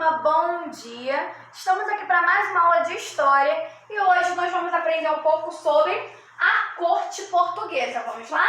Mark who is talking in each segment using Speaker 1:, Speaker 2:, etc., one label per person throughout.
Speaker 1: turma, bom dia! Estamos aqui para mais uma aula de História e hoje nós vamos aprender um pouco sobre a corte portuguesa. Vamos lá?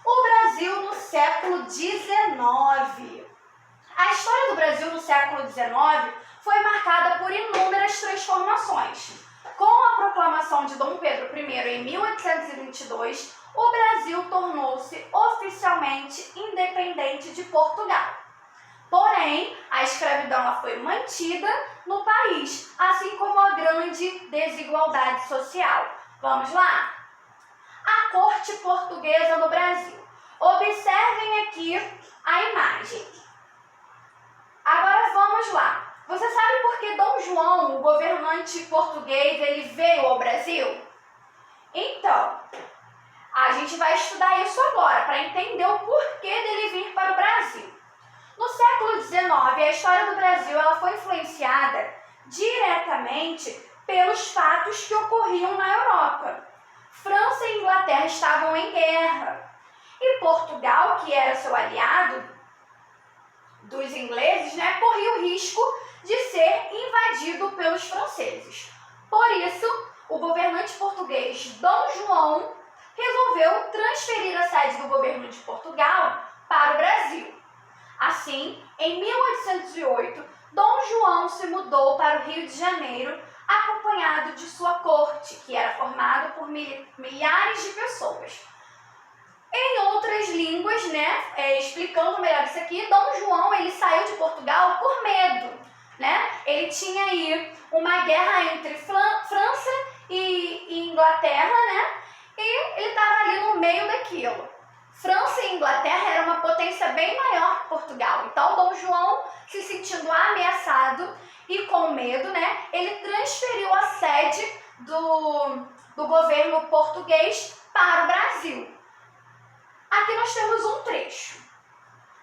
Speaker 1: O Brasil no século XIX. A história do Brasil no século XIX foi marcada por inúmeras transformações. Com a proclamação de Dom Pedro I em 1822, o Brasil tornou-se oficialmente independente de Portugal. Porém, a escravidão ela foi mantida no país, assim como a grande desigualdade social. Vamos lá? A corte portuguesa no Brasil. Observem aqui a imagem. Agora vamos lá. Você sabe por que Dom João, o governante português, ele veio ao Brasil? Então, a gente vai estudar isso agora para entender o porquê dele vir para o Brasil. No século XIX, a história do Brasil ela foi influenciada diretamente pelos fatos que ocorriam na Europa. França e Inglaterra estavam em guerra e Portugal, que era seu aliado dos ingleses, corria o risco de ser invadido pelos franceses. Por isso, o governante português Dom João resolveu transferir a sede do governo de Portugal para o Brasil. Assim, em 1808, Dom João se mudou para o Rio de Janeiro, acompanhado de sua corte, que era formada por milhares de pessoas. Em outras línguas, explicando melhor isso aqui, Dom João ele saiu de Portugal por medo. Ele tinha aí uma guerra entre França e Inglaterra, e ele estava ali no meio daquilo. França e Inglaterra era uma potência bem maior que Portugal. Então, Dom João, se sentindo ameaçado e com medo, ele transferiu a sede do governo português para o Brasil. Aqui nós temos um trecho.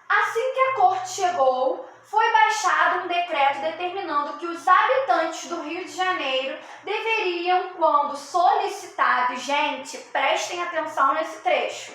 Speaker 1: Assim que a corte chegou, foi baixado um decreto determinando que os habitantes do Rio de Janeiro deveriam, quando solicitados, gente, prestem atenção nesse trecho,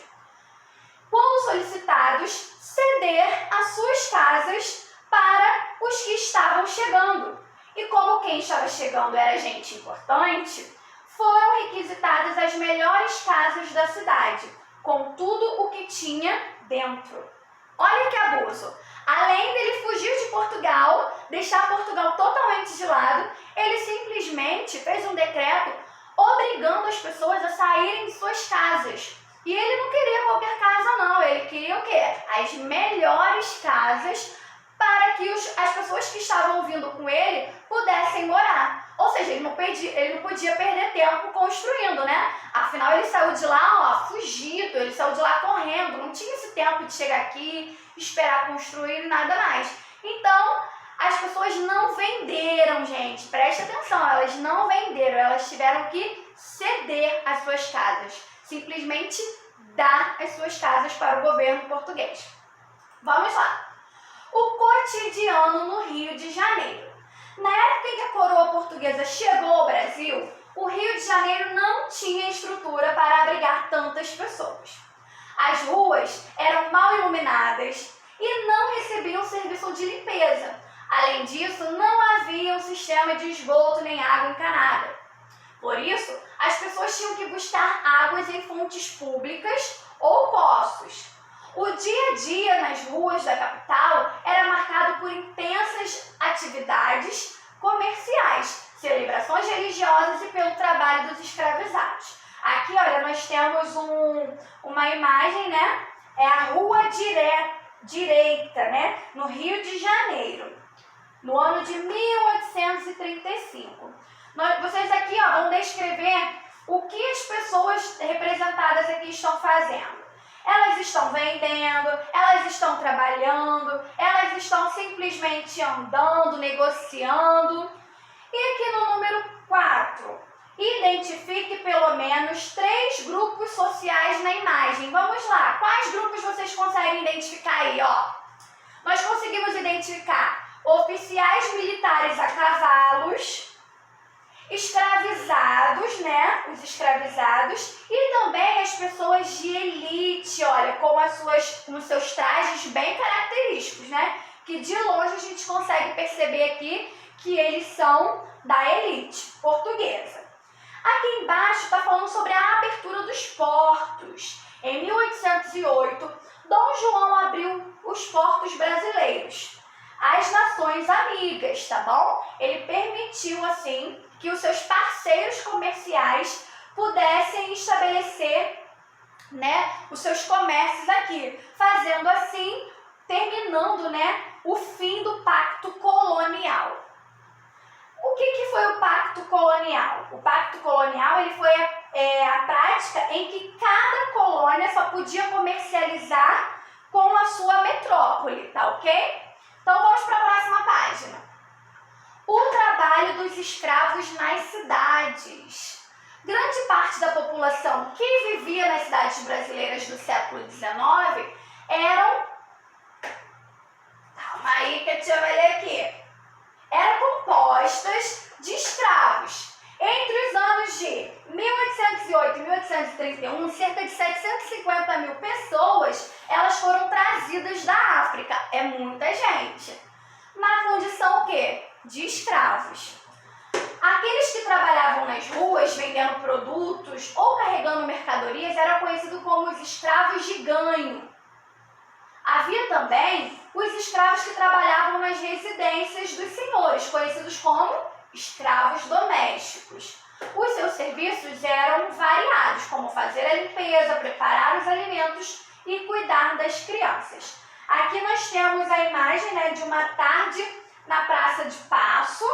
Speaker 1: quando solicitados, ceder as suas casas para os que estavam chegando. E como quem estava chegando era gente importante, foram requisitadas as melhores casas da cidade, com tudo o que tinha dentro. Olha que abuso! Além dele fugir de Portugal, deixar Portugal totalmente de lado, ele simplesmente fez um decreto obrigando as pessoas a saírem de suas casas. E ele não queria qualquer casa, não. Ele queria o quê? As melhores casas para que as pessoas que estavam vindo com ele pudessem morar. Ou seja, ele não podia perder tempo construindo, Afinal, ele saiu de lá, fugido, ele saiu de lá correndo. Não tinha esse tempo de chegar aqui, esperar construir, nada mais. Então, as pessoas não venderam, gente. Preste atenção, elas não venderam. Elas tiveram que ceder as suas casas. Simplesmente dar as suas casas para o governo português. Vamos lá. O cotidiano no Rio de Janeiro. Na época em que a coroa portuguesa chegou ao Brasil, o Rio de Janeiro não tinha estrutura para abrigar tantas pessoas. As ruas eram mal iluminadas e não recebiam serviço de limpeza. Além disso, não havia um sistema de esgoto nem água encanada. Por isso, as pessoas tinham que buscar águas em fontes públicas ou poços. O dia a dia nas ruas da capital era marcado por intensas atividades comerciais, celebrações religiosas e pelo trabalho dos escravizados. Aqui, olha, nós temos uma imagem, é a Rua Direita, no Rio de Janeiro, no ano de 1835. Vocês aqui vão descrever o que as pessoas representadas aqui estão fazendo. Elas estão vendendo, elas estão trabalhando, elas estão simplesmente andando, negociando. E aqui no número 4, identifique pelo menos 3 grupos sociais na imagem. Vamos lá, quais grupos vocês conseguem identificar aí? Nós conseguimos identificar oficiais militares a cavalos, escravizados, os escravizados, e também as pessoas de elite, olha, com os seus trajes bem característicos, que de longe a gente consegue perceber aqui que eles são da elite portuguesa. Aqui embaixo está falando sobre a abertura dos portos. Em 1808, Dom João abriu os portos brasileiros às nações amigas, tá bom? Ele permitiu, assim, que os seus parceiros comerciais pudessem estabelecer, né, os seus comércios aqui, fazendo assim, terminando, né, o fim do Pacto Colonial. O que foi o Pacto Colonial? O Pacto Colonial ele foi a prática em que cada colônia só podia comercializar com a sua metrópole, tá ok? Então vamos para a próxima página. O trabalho dos escravos nas cidades. Grande parte da população que vivia nas cidades brasileiras do século XIX eram... Calma aí que a tia vai ler aqui. Eram compostas de escravos. Entre os anos de 1808 e 1831, cerca de 750 mil pessoas elas foram trazidas da África. É muita gente. Na condição o quê? De escravos. Aqueles que trabalhavam nas ruas vendendo produtos ou carregando mercadorias eram conhecidos como os escravos de ganho. Havia também os escravos que trabalhavam nas residências dos senhores, conhecidos como escravos domésticos. Os seus serviços eram variados, como fazer a limpeza, preparar os alimentos e cuidar das crianças. Aqui nós temos a imagem, né, de uma tarde na Praça de Paço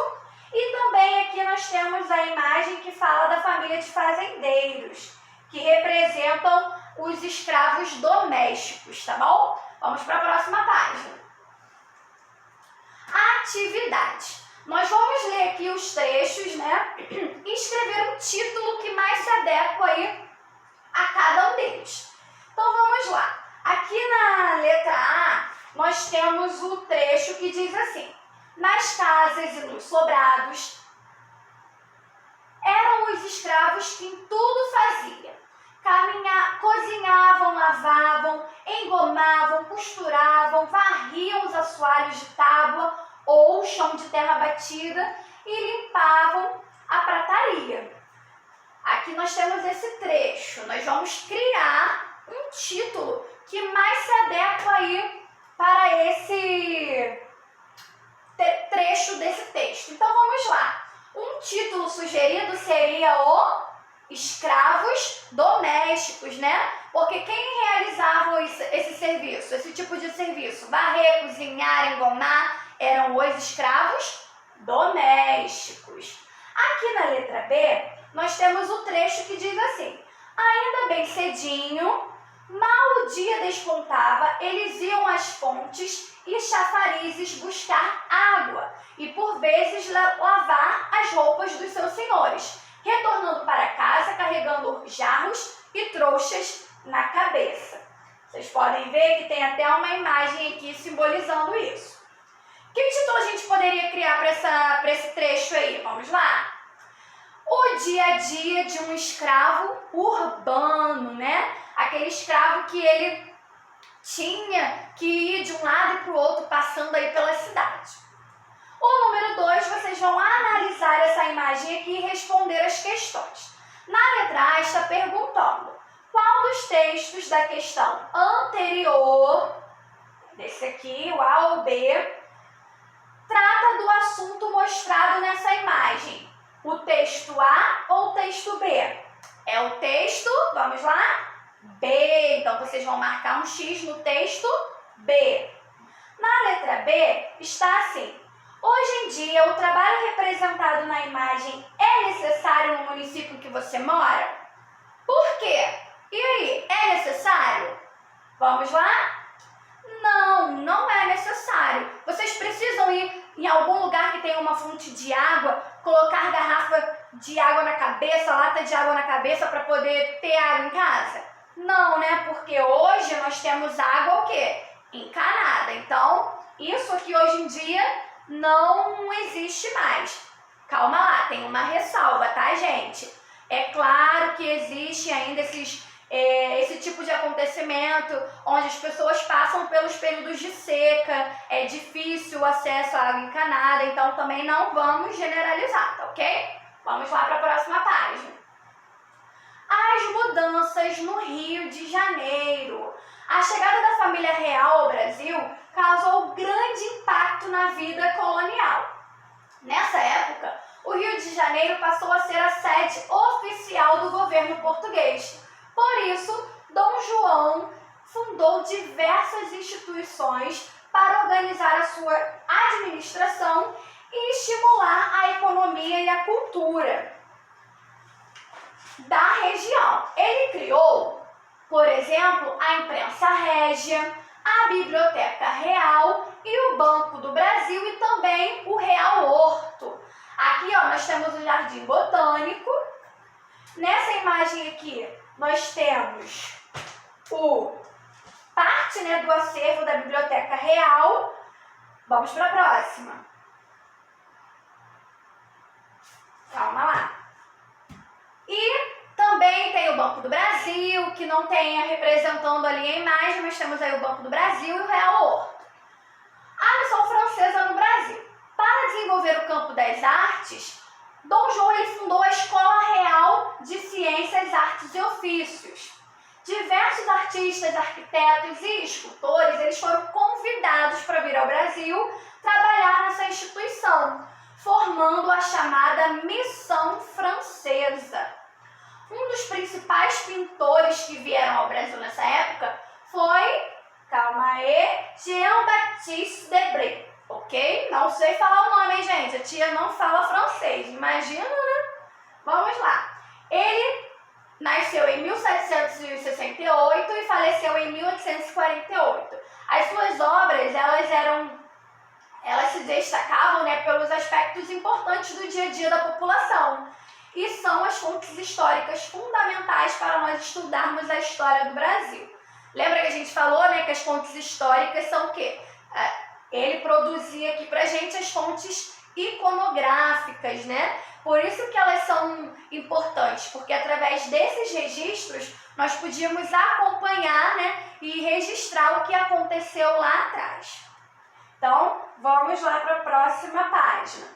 Speaker 1: e também aqui nós temos a imagem que fala da família de fazendeiros, que representam os escravos domésticos, tá bom? Vamos para a próxima página. Atividade. Nós vamos ler aqui os trechos, né? E escrever um título que mais se adequa aí a cada um deles. Então vamos lá. Aqui na letra A, nós temos o trecho que diz assim: nas casas e nos sobrados eram os escravos que em tudo faziam. Cozinhavam, lavavam, engomavam, costuravam, varriam os assoalhos de tábua ou chão de terra batida e limpavam a prataria. Aqui nós temos esse trecho. Nós vamos criar um título que mais se adequa aí para esse trecho desse texto. Então vamos lá. Um título sugerido seria o escravos domésticos, né? Porque quem realizava esse serviço, esse tipo de serviço, varrer, cozinhar, engomar, eram os escravos domésticos. Aqui na letra B, nós temos o trecho que diz assim: ainda bem cedinho, mal o dia despontava, eles iam às fontes e chafarizes buscar água e por vezes lavar as roupas dos seus senhores, retornando para casa carregando jarros e trouxas na cabeça. Vocês podem ver que tem até uma imagem aqui simbolizando isso. Que título a gente poderia criar para esse trecho aí? Vamos lá? O dia a dia de um escravo urbano, né? Aquele escravo que ele tinha que ir de um lado para o outro, passando aí pela cidade. O número 2, vocês vão analisar essa imagem aqui e responder as questões. Na letra A está perguntando: qual dos textos da questão anterior, desse aqui, o A ou B, trata do assunto mostrado nessa imagem? O texto A ou o texto B? É o texto, vamos lá? B. Então, vocês vão marcar um X no texto B. Na letra B, está assim: hoje em dia, o trabalho representado na imagem é necessário no município que você mora? Por quê? E aí, é necessário? Vamos lá? Não, não é necessário. Vocês precisam ir em algum lugar que tenha uma fonte de água, colocar garrafa de água na cabeça, lata de água na cabeça para poder ter água em casa? Não, né? Porque hoje nós temos água o quê? Encanada. Então, isso aqui hoje em dia não existe mais. Calma lá, tem uma ressalva, tá, gente? É claro que existem ainda esses esse tipo de acontecimento, onde as pessoas passam pelos períodos de seca, é difícil o acesso à água encanada, então também não vamos generalizar, tá ok? Vamos lá para a próxima página. As mudanças no Rio de Janeiro. A chegada da família real ao Brasil causou grande impacto na vida colonial. Nessa época, o Rio de Janeiro passou a ser a sede oficial do governo português. Por isso, Dom João fundou diversas instituições para organizar a sua administração e estimular a economia e a cultura da região. Ele criou, por exemplo, a imprensa régia, a Biblioteca Real e o Banco do Brasil e também o Real Horto. Aqui, ó, nós temos o Jardim Botânico. Nessa imagem aqui, nós temos parte, né, do acervo da Biblioteca Real. Vamos para a próxima. Calma lá. E também tem o Banco do Brasil, que não tem representando ali a imagem, mas temos aí o Banco do Brasil e o Real Horto. A missão francesa no Brasil. Para desenvolver o campo das artes, Dom João ele fundou a Escola Real de Ciências, Artes e Ofícios. Diversos artistas, arquitetos e escultores eles foram convidados para vir ao Brasil trabalhar nessa instituição, formando a chamada Missão Francesa. Um dos principais pintores que vieram ao Brasil nessa época foi, calma aí, Jean-Baptiste Debré, ok? Não sei falar o nome, hein, gente? A tia não fala francês, imagina, né? Vamos lá. Ele nasceu em 1768 e faleceu em 1848. As suas obras, elas se destacavam, né, pelos aspectos importantes do dia a dia da população. E são as fontes históricas fundamentais para nós estudarmos a história do Brasil. Lembra que a gente falou, né, que as fontes históricas são o quê? Ele produzia aqui pra gente as fontes iconográficas, né? Por isso que elas são importantes, porque através desses registros nós podíamos acompanhar, né, e registrar o que aconteceu lá atrás. Então, vamos lá para a próxima página.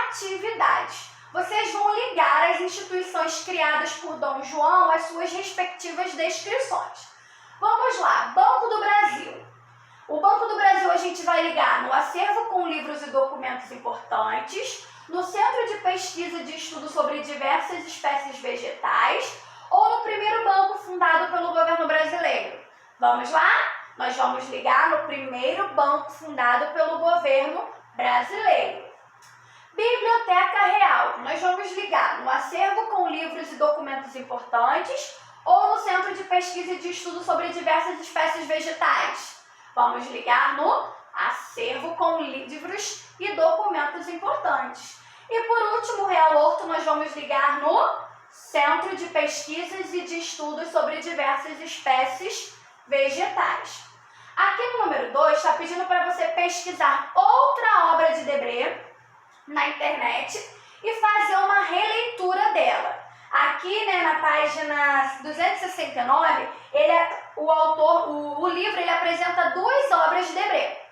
Speaker 1: Atividades. Vocês vão ligar as instituições criadas por Dom João às suas respectivas descrições. Vamos lá, Banco do Brasil. O Banco do Brasil a gente vai ligar no acervo com livros e documentos importantes, no Centro de Pesquisa de Estudo sobre diversas espécies vegetais ou no primeiro banco fundado pelo governo brasileiro. Vamos lá? Nós vamos ligar no primeiro banco fundado pelo governo brasileiro. Biblioteca Real. Nós vamos ligar no acervo com livros e documentos importantes ou no Centro de Pesquisa de Estudo sobre diversas espécies vegetais. Vamos ligar no acervo com livros e documentos importantes. E por último, Real Horto, nós vamos ligar no Centro de Pesquisas e de Estudos sobre diversas espécies vegetais. Aqui no número 2 está pedindo para você pesquisar outra obra de Debré na internet e fazer uma releitura dela. Aqui, né, na página 269, o livro ele apresenta duas obras de Debré.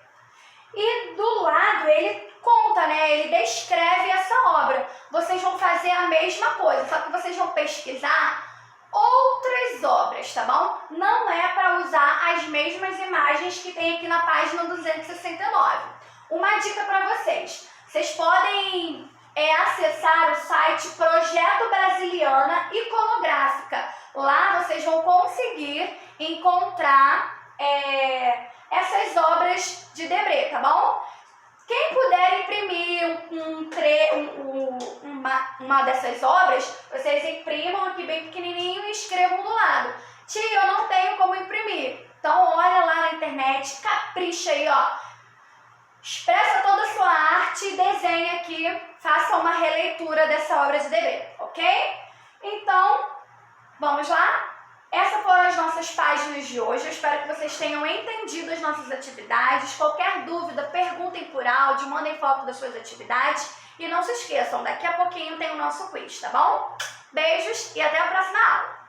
Speaker 1: E do lado ele conta, né, ele descreve essa obra. Vocês vão fazer a mesma coisa, só que vocês vão pesquisar outras obras, tá bom? Não é para usar as mesmas imagens que tem aqui na página 269. Uma dica para vocês. Vocês podem acessar o site Projeto Brasiliana Iconográfica. Lá vocês vão conseguir encontrar essas obras de Debré, tá bom? Quem puder imprimir uma dessas obras, vocês imprimam aqui bem pequenininho e escrevam do lado. Tia, eu não tenho como imprimir. Então olha lá na internet, capricha aí, ó. Expressa toda a sua arte e desenhe aqui, faça uma releitura dessa obra de Debré, ok? Então, vamos lá? Essas foram as nossas páginas de hoje. Eu espero que vocês tenham entendido as nossas atividades. Qualquer dúvida, perguntem por áudio, mandem foto das suas atividades. E não se esqueçam, daqui a pouquinho tem o nosso quiz, tá bom? Beijos e até a próxima aula!